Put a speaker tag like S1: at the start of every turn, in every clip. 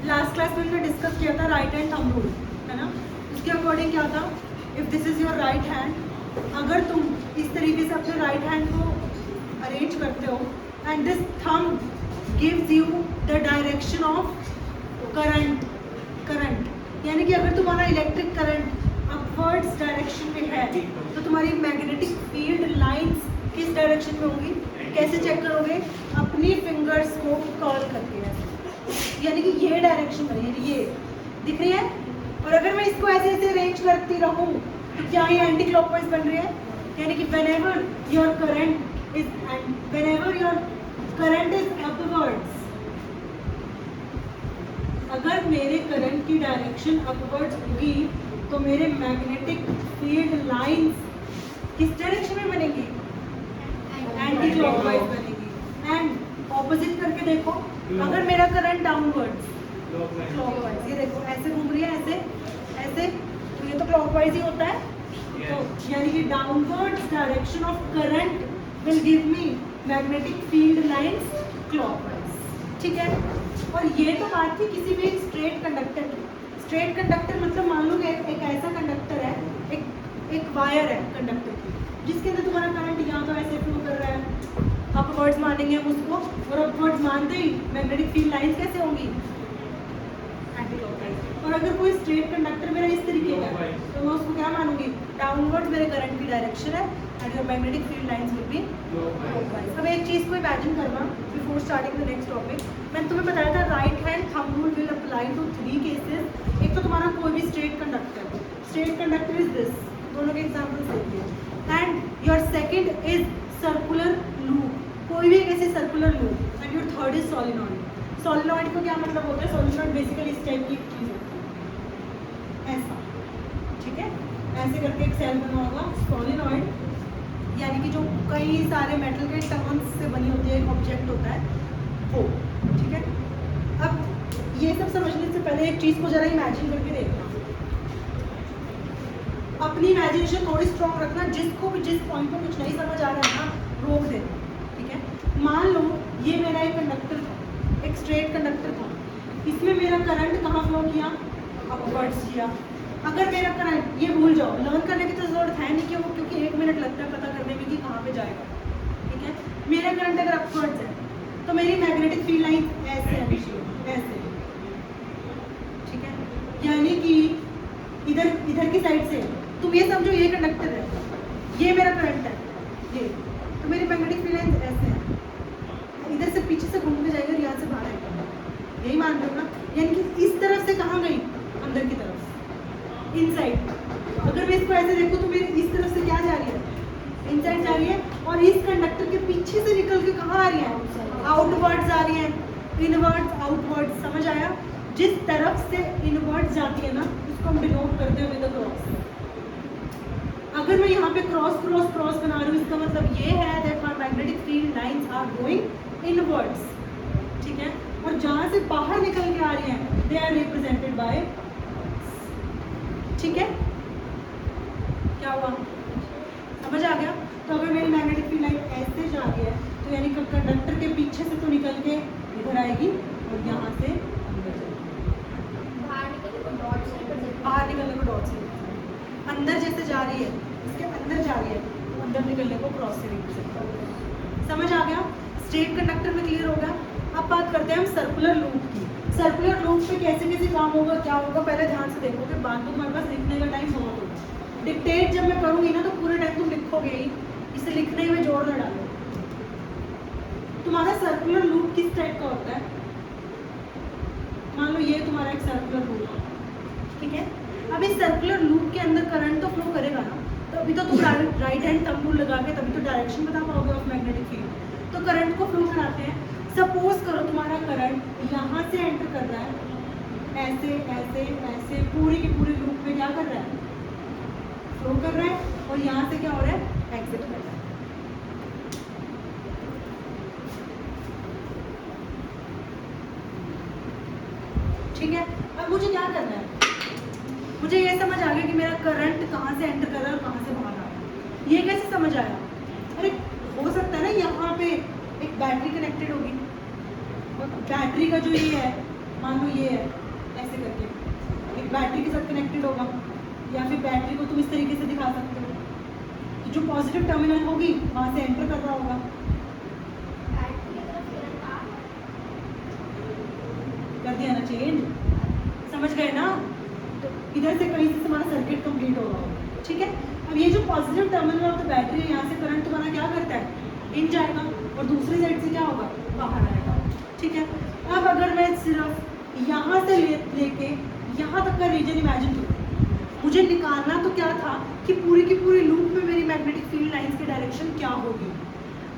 S1: Last class में हमने discuss किया था राइट हैंड थंब रूल, है ना। उसके अकॉर्डिंग क्या था, if this is your right hand, अगर तुम इस तरीके से अपने राइट हैंड को अरेंज करते हो and this thumb gives you the direction of current, यानी कि अगर तुम्हारा इलेक्ट्रिक करंट अपवर्ड्स डायरेक्शन में है तो तुम्हारी मैग्नेटिक फील्ड लाइंस किस डायरेक्शन में होंगी। कैसे चेक करोगे, अपनी फिंगर्स को कर्ल करके, यानी कि ये डायरेक्शन बनी, ये दिख रही है। और अगर मैं इसको ऐसे ऐसे अरेंज करती रहूं तो क्या ये एंटी क्लॉकवाइज बन रही है, यानी कि whenever your current is upwards, अगर मेरे करंट की डायरेक्शन अपवर्ड्स होगी तो मेरे मैग्नेटिक फील्ड लाइंस किस डायरेक्शन में बनेंगी, एंटी क्लॉकवाइज बनेगी। एंड ऑपोजिट करके देखो, अगर मेरा करंट डाउनवर्ड्स क्लॉकवाइज, ये देखो ऐसे घूम रही है, ऐसे ऐसे, तो ये तो क्लॉकवाइज ही होता है। तो यानी कि downwards direction of current will give me magnetic field lines clockwise, ठीक है। और ये तो बात थी किसी भी स्ट्रेट कंडक्टर की। स्ट्रेट कंडक्टर मतलब मान लो कि एक ऐसा कंडक्टर है, एक वायर है कंडक्टर की, जिसके अंदर तुम्हारा करंट यहाँ तो ऐसे फ्लो कर रहा है, अपवर्ड्स मानेंगे हम उसको, और अपवर्ड्स मानते ही मैग्नेटिक फील्ड लाइंस कैसे होंगी, एंटी क्लॉकवाइज। और अगर कोई स्ट्रेट कंडक्टर मेरा इस तरीके का है तो मैं उसको क्या मानूंगी, डाउनवर्ड मेरे करंट की डायरेक्शन है and your magnetic field lines will be clockwise. अब एक चीज़ को इमेजिन करना before starting the next topic, मैंने तुम्हें बताया था right hand thumb rule will apply to 3 cases. एक तो तुम्हारा कोई भी स्ट्रेट कंडक्टर इज दिस, दोनों के एग्जाम्पल्स देखिए। And your second is circular loop, कोई भी एक ऐसी circular loop. And your third is solenoid. Solenoid को क्या मतलब होता है, सोलिनॉइड बेसिकली इस टाइप की चीज़ होती है, ऐसा, ठीक है, ऐसे करके एक सेल बना होगा सोलिनॉइड, यानी कि जो कई सारे मेटल के टर्न्स से बनी होती है, एक ऑब्जेक्ट होता है वो, ठीक है। अब ये सब समझने से पहले एक चीज़ को जरा इमेजिन करके देखना, अपनी इमेजिनेशन थोड़ी स्ट्रॉन्ग रखना, जिसको भी जिस पॉइंट पर कुछ नहीं समझ आ रहा है ना रोक देना, ठीक है। मान लो ये मेरा एक कंडक्टर था, एक स्ट्रेट कंडक्टर था, इसमें मेरा करंट कहाँ फ्लो किया, अपवर्ड्स किया। अगर मेरा करंट, ये भूल जाओ, लर्न करने की तो जरूरत है नहीं कि वो, क्योंकि 1 मिनट लगता है पता करने में कि कहाँ पे जाएगा, ठीक है। मेरा करंट अगर अपवर्ड्स है तो मेरी मैग्नेटिक फील्ड लाइन ऐसे है, ऐसे, ठीक है, यानी कि इधर की साइड से तुम ये समझो ये कंडक्टर है, ये मेरा करंट है, ये, तो मेरी मैग्नेटिक फील्ड लाइन ऐसे है, इधर से पीछे से घूम के जाएगा और यहाँ से बाहर आएगा, यही मान रहे हो ना। यानी कि इस तरफ से कहाँ गई, अंदर की तरफ, इनसाइड। अगर मैं इसको ऐसे देखूँ तो मेरी इस तरफ से क्या जा रही है, इनसाइड जा रही है, और इस कंडक्टर के पीछे से निकल के कहाँ आ रही है, आउटवर्ड्स आ रही है, इनवर्ड्स आउटवर्ड्स, समझ आया। जिस तरफ से इनवर्ड्स जाती है ना उसको हम डिनोट करते हैं विद अ क्रॉस। अगर मैं यहाँ पे क्रॉस बना रही हूँ, इसका मतलब ये है that my magnetic field lines are going inwards, ठीक है। और जहाँ से बाहर निकल के आ रही हैं दे आर रिप्रेजेंटेड बाय, ठीक है। क्या हुआ, समझ आ गया। तो अगर मेरी मैग्नेटिक फील्ड लाइन ऐसे जा रही है तो यानी कि कंडक्टर के पीछे से तो निकल के इधर आएगी और यहाँ से बाहर निकलने को डॉट से, अंदर जैसे जा रही है इसके अंदर जा रही है, अंदर निकलने को क्रॉस से रिप्रेजेंट। समझ आ गया, स्ट्रेट कंडक्टर में क्लियर होगा। अब बात करते हैं हम सर्कुलर लूप की। सर्कुलर लूप पे कैसे कैसे काम होगा, क्या होगा, पहले ध्यान से देखोगे, बाद तो तुम्हारे पास लिखने का टाइम बहुत होगा। डिक्टेट जब मैं करूँगी ना तो पूरे टाइम तुम लिखोगे ही, इसे लिखने में जोर न डालो। तुम्हारा सर्कुलर लूप किस टाइप का होता है, मान लो ये तुम्हारा एक सर्कुलर लूप है, ठीक है। अब इस सर्कुलर लूप के अंदर करंट तो फ्लो करेगा ना, तो अभी तो तुम राइट हैंड थंब रूल लगा के तभी तो डायरेक्शन बता पाओगे ऑफ मैग्नेटिक फील्ड। तो करंट को फ्लो कराते हैं। सपोज करो तुम्हारा करंट यहाँ से एंटर कर रहा है, ऐसे ऐसे ऐसे पूरी की पूरी लूप में क्या कर रहा है, फ्लो कर रहा है, और यहाँ से क्या हो रहा है, एग्जिट कर रहा है। ठीक है। अब मुझे क्या करना है, मुझे ये समझ आ गया कि मेरा करंट कहाँ से एंटर कर रहा है और कहाँ से बाहर आ रहा है। ये कैसे समझ आया, अरे हो सकता है ना यहाँ पे एक बैटरी कनेक्टेड होगी, और बैटरी का जो ये है मान लो ये है, ऐसे करके एक बैटरी के साथ कनेक्टेड होगा, या फिर बैटरी को तुम इस तरीके से दिखा सकते हो, तो जो पॉजिटिव टर्मिनल होगी वहाँ से एंटर कर रहा होगा। कर दिया ना चेंज, समझ गए ना? तो इधर से कहीं से हमारा सर्किट कंप्लीट होगा, ठीक है। अब ये जो positive terminal of the battery है, यहाँ से करंट तुम्हारा क्या करता है, इन जाएगा, और दूसरी साइड से क्या होगा, बाहर आएगा, ठीक है। अब अगर मैं सिर्फ यहाँ से लेके यहाँ तक का रीजन इमेजिन करूँ, मुझे निकालना तो क्या था कि पूरी की पूरी लूप में मेरी मैग्नेटिक फील्ड लाइंस की डायरेक्शन क्या होगी,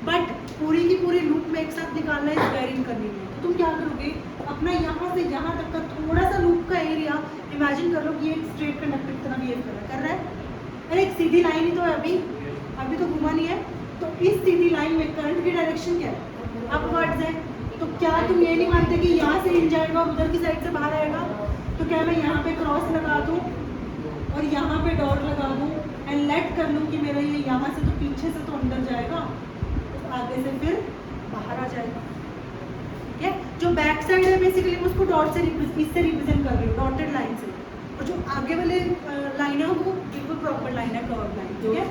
S1: बट पूरी की पूरी लूप में एक साथ निकालना है वेरी इनकन्वीनियंट। तो तुम क्या करोगे, अपना यहाँ से यहाँ तक का थोड़ा सा लूप का एरिया इमेजिन कर लो कि एक स्ट्रेट कंडक्टर की तरह बिहेव कर रहा है। अरे एक सीधी लाइन ही तो है, अभी तो घुमा नहीं है, तो इस सीधी लाइन में करंट की डायरेक्शन क्या है, अपवर्ड्स है। तो क्या तुम ये नहीं मानते कि यहाँ से इन जाएगा और उधर की साइड से बाहर आएगा? तो क्या मैं यहाँ पे क्रॉस लगा दूँ और यहाँ पे डॉट लगा दूँ एंड लेट कर लूँ कि मेरा ये यहाँ से तो पीछे से तो अंदर जाएगा, तो आगे से फिर बाहर आ जाएगा, ठीक है। जो बैक साइड है बेसिकली मैं उसको डॉट से इससे रिप्रेजेंट कर रही हूँ, डॉटेड लाइन से, और जो आगे वाले लाइन है वो बिल्कुल प्रॉपर लाइन है, डॉट लाइन, ठीक है।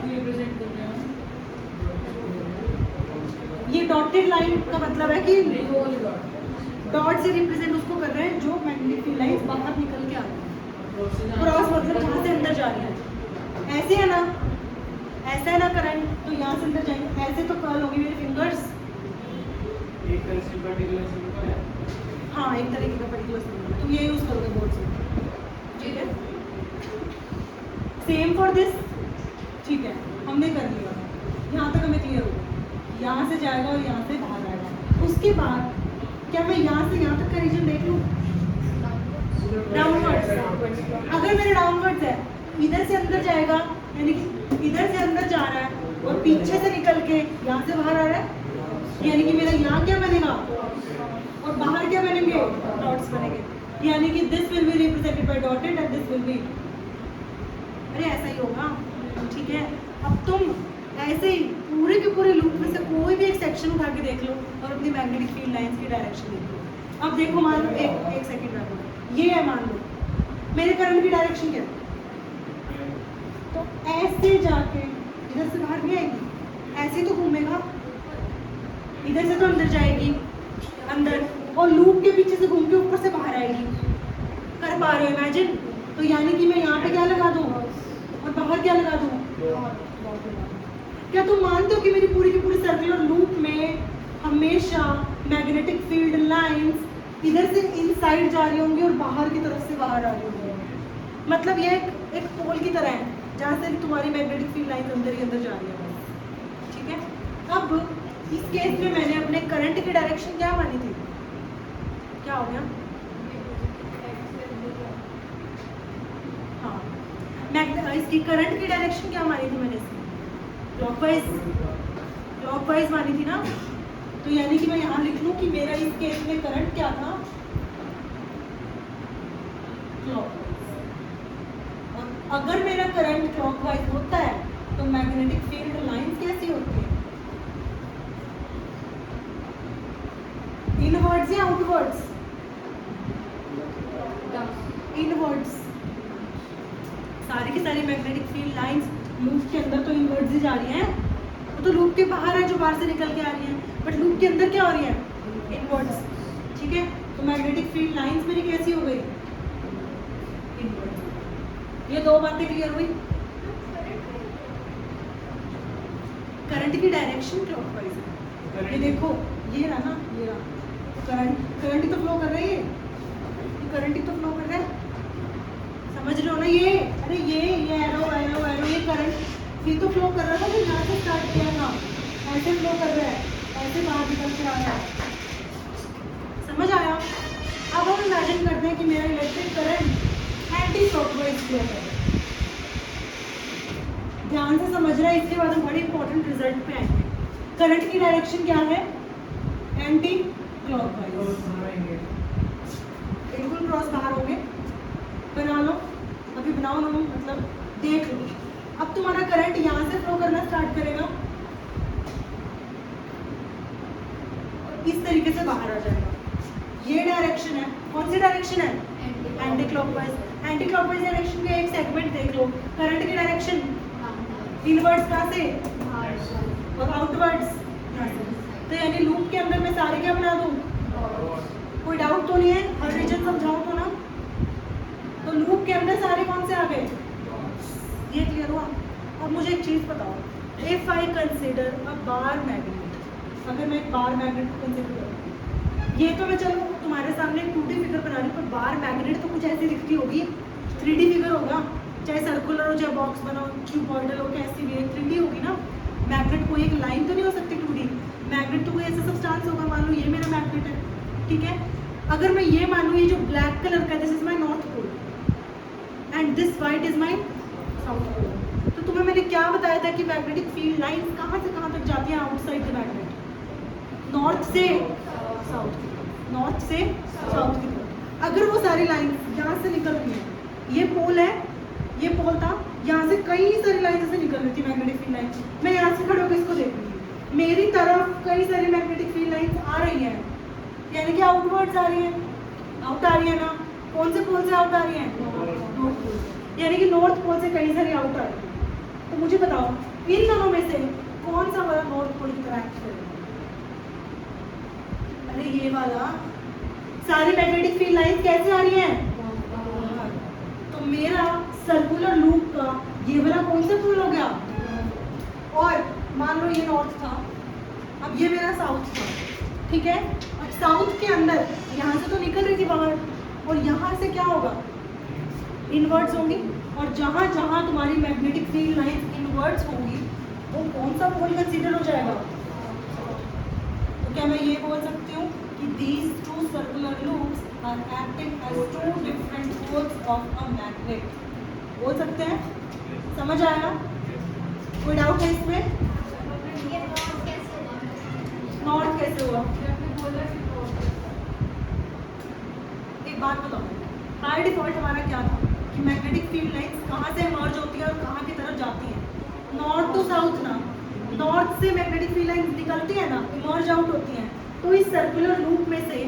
S1: ये डॉटेड लाइन का मतलब है कि डॉट से रिप्रेजेंट उसको कर रहे हैं जो मैग्नेटिक फील्ड लाइंस बाहर निकल के आ रही है। क्रॉस मतलब जहाँ से अंदर जा रही है, ऐसे है ना, ऐसा है ना करंट, तो यहाँ से अंदर जाएंगे, ऐसे तो कर्ल होगी मेरे फिंगर्स, एक तरह से पर्टिकुलर सिंबल है, हाँ एक तरीके का पर्टिकुलर सिंबल, तुम ये यूज करोगे बोर्ड से, ठीक है। सेम फॉर दिस, ठीक है, हमने कर लिया, यहाँ तक हमें क्लियर होगा, यहाँ से जाएगा और यहाँ से बाहर आएगा। उसके बाद क्या मैं यहाँ से यहाँ तक का रीजन देख लूँ, डाउनवर्ड्स, अगर मेरे डाउनवर्ड्स है, इधर से अंदर जाएगा, यानी कि इधर से अंदर जा रहा है और पीछे से निकल के यहाँ से बाहर आ रहा है, यानी कि मेरा यहाँ क्या बनेगा और बाहर क्या बनेंगे, डॉट्स बनेंगे, यानी कि this will be represented by dotted and this will B, अरे ऐसा ही होगा, ठीक है। अब तुम ऐसे ही पूरे के पूरे लूप में से कोई भी एक सेक्शन उठा के देख लो और अपनी मैग्नेटिक फील्ड लाइंस की डायरेक्शन देख लो। अब देखो, मान लो एक सेकंड रखो, ये है, मान लो मेरे करंट की डायरेक्शन क्या है, तो ऐसे जाके इधर से बाहर नहीं आएगी, ऐसे तो घूमेगा, इधर से तो अंदर जाएगी अंदर, और लूप के पीछे से घूम के ऊपर से बाहर आएगी। कर पा रहे हो इमेजिन? तो यानी कि मैं यहाँ पे क्या लगा दूँ और बाहर क्या लगा दूँ? क्या तुम मानते हो कि मेरी पूरी की पूरी सर्कुलर लूप में हमेशा मैग्नेटिक फील्ड लाइंस इधर से इनसाइड जा रही होंगी और बाहर की तरफ से बाहर आ रही होंगी? मतलब ये एक पोल की तरह है जहाँ से तुम्हारी मैग्नेटिक फील्ड लाइंस अंदर ही अंदर जा रही है, ठीक है। अब इस केस में मैंने अपने करंट की डायरेक्शन क्या मानी थी, क्या हो गया? हाँ, इसकी करंट की डायरेक्शन क्या मानी थी मैंने, इसकी क्लॉकवाइज मानी थी ना। तो यानी कि मैं यहाँ लिख लूँ कि मेरा इस केस में करंट क्या था, क्लॉकवाइज। और अगर मेरा करंट क्लॉकवाइज होता है तो मैग्नेटिक फील्ड लाइंस कैसी होती है, इनवर्ड्स या आउटवर्ड्स? इनवर्ड्स। सारी की सारी मैग्नेटिक फील्ड लाइंस लूप के अंदर तो इनवर्ड्स ही जा रही हैं, वो तो लूप के बाहर है जो बाहर से निकल के आ रही हैं, बट लूप के अंदर क्या हो रही है, इनवर्ड्स, ठीक है। तो मैग्नेटिक फील्ड लाइंस मेरी कैसी हो गई, इनवर्ड्स। ये दो बातें क्लियर हुई। करंट की डायरेक्शन क्लॉकवाइज है, ये देखो, ये रहा ना, ये रहा करंट ही तो फ्लो कर रही है, ये करंट ही तो फ्लो कर रहा है, समझ रहे हो ना? ये अरे ये एरो एरो एरो, ये करंट ये तो फ्लो कर रहा था, तो यहाँ से स्टार्ट किया था, ऐसे फ्लो कर रहा है, ऐसे बाहर निकल के आ रहा है, समझ आया? अब हम इमेजिन करते हैं कि मेरा electric current anti clockwise flow कर रहा है, ध्यान से समझ रहा है, इसके बाद हम बड़े इंपॉर्टेंट रिजल्ट पे आएंगे। करंट की डायरेक्शन क्या है, एंटी क्लॉकवाइज, बिल्कुल क्रॉस बाहर हो गए, बना लो, अभी बनाओ ना, मतलब देख लो। अब तुम्हारा करंट यहाँ से फ्लो करना स्टार्ट करेगा और इस तरीके से बाहर आ जाएगा, ये डायरेक्शन है, कौन सी डायरेक्शन है? Anti clockwise. Anti clockwise direction का एक सेगमेंट देख लो, करंट की डायरेक्शन इनवर्ड्स कहाँ से और आउटवर्ड्स। तो यानी लूप के अंदर मैं सारे क्या बना दूँ? कोई डाउट तो नहीं है? हर रीजन समझाऊँ तो ना? तो लूप के अंदर सारे कौन से आ गए? ये क्लियर हुआ? अब मुझे एक चीज़ बताओ, if I consider a bar magnet, अगर मैं एक बार मैग्नेट को कंसिडर करूँ, ये तो मैं चलो तुम्हारे सामने 2D फिगर बना रही हूँ, पर बार मैग्नेट तो कुछ ऐसी दिखती होगी, 3D फिगर होगा, चाहे सर्कुलर हो चाहे बॉक्स बनाओ, क्यूबॉइडल हो, कैसी भी है 3D होगी ना। मैग्नेट कोई एक लाइन तो नहीं हो सकती 2D, मैग्नेट तो कोई ऐसा सब्सटेंस होगा। मान लो ये मेरा मैग्नेट है, ठीक है। अगर मैं ये मान लूँ ये जो ब्लैक कलर का this is my north pole and this white is my south pole, तो तुम्हें मैंने क्या बताया था कि मैग्नेटिक फील्ड लाइंस कहाँ से कहाँ तक जाती हैं आउटसाइड द मैग्नेट? नॉर्थ से साउथ की तरफ, नॉर्थ से साउथ की तरफ। अगर वो सारी लाइंस यहाँ से निकल रही हैं, ये पोल है, ये पोल था, यहाँ से कई सारी लाइन से निकल रही थी मैग्नेटिक फील्ड लाइन, मैं यहाँ से खड़े होकर इसको देख रही हूँ, मेरी तरफ कई सारी मैग्नेटिक फील्ड लाइन आ रही हैं, यानी कि आउटवर्ड्स आ रही हैं, आउट आ रही है ना। कौन से पोल से आउट आ रही है? नॉर्थ पोल से, यानी कि नॉर्थ पोल से कई सारी आउट आ रही है। तो मुझे बताओ इन दोनों में से कौन सा वाला नॉर्थ पोल की तरह एक्ट करेगा? अरे ये वाला। सारी मैग्नेटिक फील्ड लाइंस कैसे आ रही हैं? तो मेरा सर्कुलर लूप का ये वाला कौन सा पोल हो गया? और मान लो ये नॉर्थ था, अब ये मेरा साउथ था, ठीक है। अब साउथ के अंदर यहाँ से तो निकल रही थी बाहर, और यहाँ से क्या होगा? इनवर्ड्स होंगी, और जहाँ जहाँ तुम्हारी मैग्नेटिक फील्ड लाइन इनवर्ड्स होंगी वो कौन सा पोल कंसीडर हो जाएगा? तो क्या मैं ये बोल सकती हूँ कि these two circular loops are acting as two different poles of a magnet? बोल सकते हैं? समझ आया? कोई डाउट है इसमें? नॉर्थ कैसे हुआ? एक बात बताओ, बाय डिफॉल्ट हमारा क्या था कि मैग्नेटिक फील्ड लाइंस कहाँ से मर्ज होती है और कहाँ की तरफ जाती है? नॉर्थ टू साउथ ना। नॉर्थ से मैग्नेटिक फील्ड लाइंस निकलती है ना, इमर्ज आउट होती हैं। तो इस सर्कुलर लूप में से,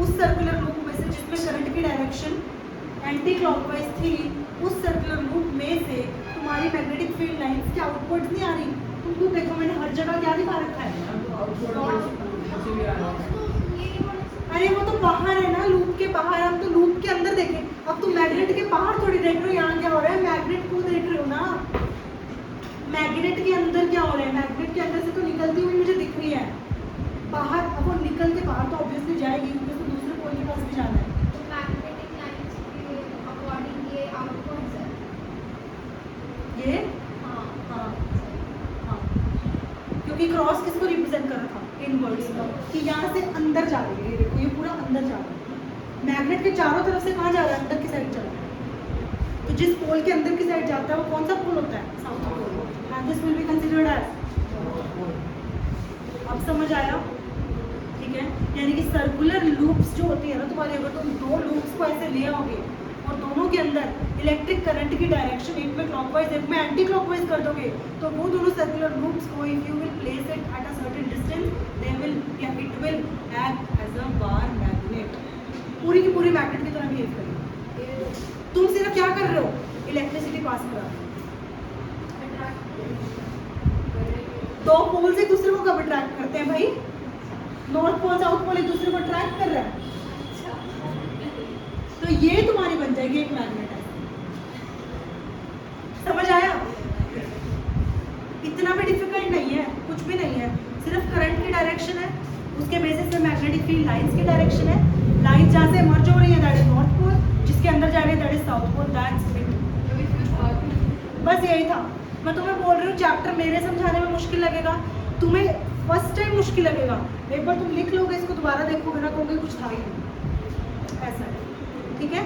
S1: उस सर्कुलर लूप में से जिसमें करंट की डायरेक्शन एंटी क्लॉकवाइज थी, उस सर्कुलर लूप में से तुम्हारी मैग्नेटिक फील्ड लाइंस के आउटवर्ड्स नहीं आ रही। तुमको देखो मैंने हर जगह क्या दिखा रखा है? अरे वो तो बाहर है ना, लूप के बाहर। हम तो लूप के अंदर देखें, अब तुम मैग्नेट के बाहर थोड़ी देख रहे हो यहाँ क्या हो रहा है, मैग्नेट को देख रहे हो ना। मैग्नेट के अंदर क्या हो रहा है? मैग्नेट के अंदर से तो निकलती हुई मुझे दिख रही है बाहर। अब वो निकल के बाहर तो ऑब्वियसली जाएगी क्योंकि उसको दूसरे पोल के पास भी जाना है।
S2: तो मैग्नेटिक लाइंस के अकॉर्डिंग ये आउटवर्ड्स है
S1: ये
S2: हाँ
S1: हाँ हाँ, क्योंकि क्रॉस किसको रिप्रेजेंट कर रहा था? इनवर्ड्स कि यहाँ से अंदर जा रही है। ये देखो ये पूरा अंदर जा रहा है। मैग्नेट के चारों तरफ से कहाँ जा रहा है? अंदर की साइड जा रहा है। तो जिस पोल के अंदर की साइड जाता है वो कौन सा पोल होता है? South pole. And this will be considered as. अब समझ आया? ठीक है, यानी कि सर्कुलर लूप्स जो होती है ना तुम्हारी, अगर तुम दो लूप्स को ऐसे ले आओगे और दोनों के अंदर इलेक्ट्रिक करंट की डायरेक्शन एक में क्लॉकवाइज एक में एंटी क्लॉकवाइज कर दोगे, तो वो दोनों सर्कुलर लूप्स को if you will place it at a certain distance they will it will act as a bar magnet. पूरी की पूरी मैग्नेट की तरह बिहेव करेगी। तुम सिर्फ क्या कर रहे हो? इलेक्ट्रिसिटी पास करा रहे हो। दो पोल्स एक दूसरे को कब अट्रैक्ट करते हैं भाई? नॉर्थ पोल साउथ पोल एक दूसरे को अट्रैक्ट कर रहा है। तो ये तुम्हारी बन जाएगी एक मैग्नेट। समझ आया? इतना भी डिफिकल्ट नहीं है, कुछ भी नहीं है। सिर्फ करंट की डायरेक्शन है, उसके बेसिस पे मैग्नेटिक फील्ड लाइंस की डायरेक्शन है। लाइंस जहाँ से मर्ज हो रही है दैट इज नॉर्थ पोल, जिसके अंदर जा रही है that is south pole. That's it. बस यही था। मैं तुम्हें बोल रही हूँ चैप्टर मेरे समझाने में मुश्किल लगेगा, तुम्हें फर्स्ट टाइम मुश्किल लगेगा। एक बार तुम लिख लोगे, इसको दोबारा देखोगे ना, कहोगे कुछ था ही नहीं। ऐसा है, ठीक है।